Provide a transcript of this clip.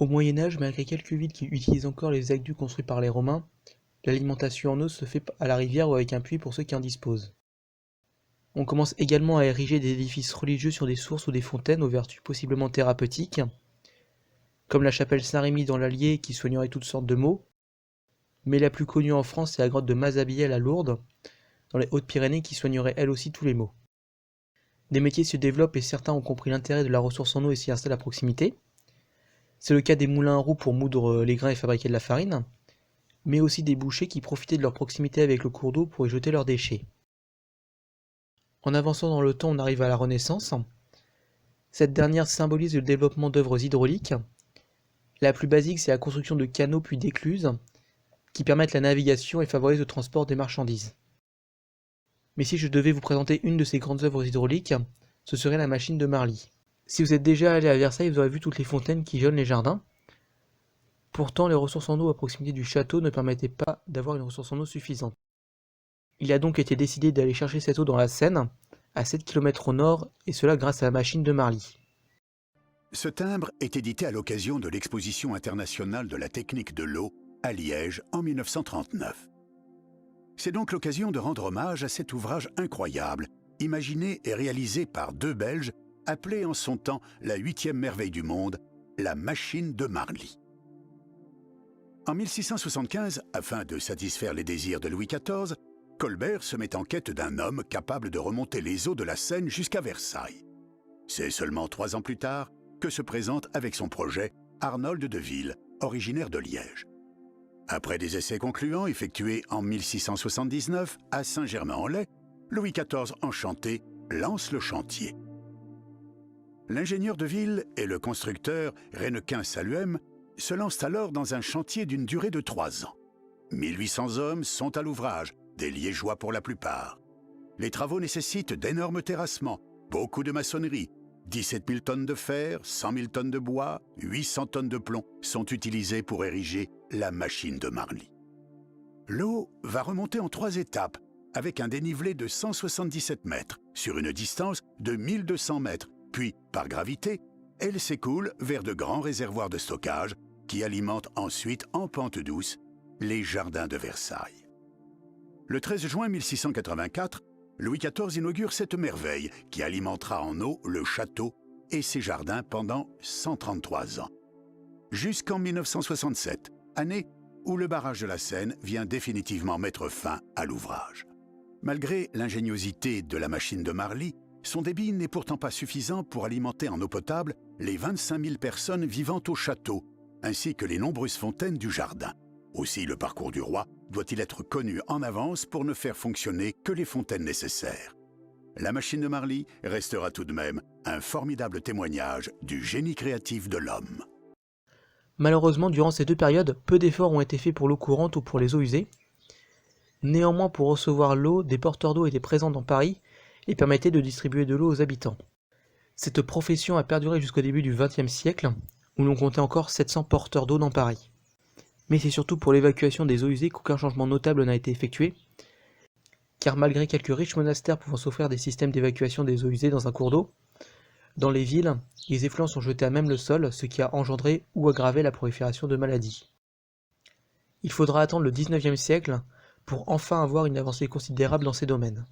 Au Moyen Âge, malgré quelques villes qui utilisent encore les aqueducs construits par les Romains, l'alimentation en eau se fait à la rivière ou avec un puits pour ceux qui en disposent. On commence également à ériger des édifices religieux sur des sources ou des fontaines aux vertus possiblement thérapeutiques, comme la chapelle Saint-Rémy dans l'Allier qui soignerait toutes sortes de maux, mais la plus connue en France c'est la grotte de Mazabiel à Lourdes, dans les Hautes-Pyrénées qui soignerait elle aussi tous les maux. Des métiers se développent et certains ont compris l'intérêt de la ressource en eau et s'y installent à proximité. C'est le cas des moulins à roues pour moudre les grains et fabriquer de la farine, mais aussi des bouchers qui profitaient de leur proximité avec le cours d'eau pour y jeter leurs déchets. En avançant dans le temps, on arrive à la Renaissance. Cette dernière symbolise le développement d'œuvres hydrauliques. La plus basique, c'est la construction de canaux puis d'écluses, qui permettent la navigation et favorisent le transport des marchandises. Mais si je devais vous présenter une de ces grandes œuvres hydrauliques, ce serait la machine de Marly. Si vous êtes déjà allé à Versailles, vous aurez vu toutes les fontaines qui jalonnent les jardins. Pourtant, les ressources en eau à proximité du château ne permettaient pas d'avoir une ressource en eau suffisante. Il a donc été décidé d'aller chercher cette eau dans la Seine, à 7 km au nord, et cela grâce à la machine de Marly. Ce timbre est édité à l'occasion de l'Exposition internationale de la technique de l'eau à Liège en 1939. C'est donc l'occasion de rendre hommage à cet ouvrage incroyable, imaginé et réalisé par deux Belges, appelé en son temps la 8e merveille du monde, la machine de Marly. En 1675, afin de satisfaire les désirs de Louis XIV, Colbert se met en quête d'un homme capable de remonter les eaux de la Seine jusqu'à Versailles. C'est seulement 3 ans plus tard que se présente avec son projet Arnold de Ville, originaire de Liège. Après des essais concluants effectués en 1679 à Saint-Germain-en-Laye, Louis XIV enchanté lance le chantier. L'ingénieur de Ville et le constructeur Rénequin Saluem se lancent alors dans un chantier d'une durée de 3 ans. 1800 hommes sont à l'ouvrage, des Liégeois pour la plupart. Les travaux nécessitent d'énormes terrassements, beaucoup de maçonnerie. 17 000 tonnes de fer, 100 000 tonnes de bois, 800 tonnes de plomb sont utilisées pour ériger la machine de Marly. L'eau va remonter en 3 étapes, avec un dénivelé de 177 mètres, sur une distance de 1200 mètres, puis, par gravité, elle s'écoule vers de grands réservoirs de stockage qui alimentent ensuite en pente douce les jardins de Versailles. Le 13 juin 1684, Louis XIV inaugure cette merveille qui alimentera en eau le château et ses jardins pendant 133 ans. Jusqu'en 1967, année où le barrage de la Seine vient définitivement mettre fin à l'ouvrage. Malgré l'ingéniosité de la machine de Marly, son débit n'est pourtant pas suffisant pour alimenter en eau potable les 25 000 personnes vivant au château, ainsi que les nombreuses fontaines du jardin. Aussi, le parcours du roi doit-il être connu en avance pour ne faire fonctionner que les fontaines nécessaires. La machine de Marly restera tout de même un formidable témoignage du génie créatif de l'homme. Malheureusement, durant ces 2 périodes, peu d'efforts ont été faits pour l'eau courante ou pour les eaux usées. Néanmoins, pour recevoir l'eau, des porteurs d'eau étaient présents dans Paris et permettaient de distribuer de l'eau aux habitants. Cette profession a perduré jusqu'au début du XXe siècle, où l'on comptait encore 700 porteurs d'eau dans Paris. Mais c'est surtout pour l'évacuation des eaux usées qu'aucun changement notable n'a été effectué, car malgré quelques riches monastères pouvant s'offrir des systèmes d'évacuation des eaux usées dans un cours d'eau, dans les villes, les effluents sont jetés à même le sol, ce qui a engendré ou aggravé la prolifération de maladies. Il faudra attendre le XIXe siècle pour enfin avoir une avancée considérable dans ces domaines.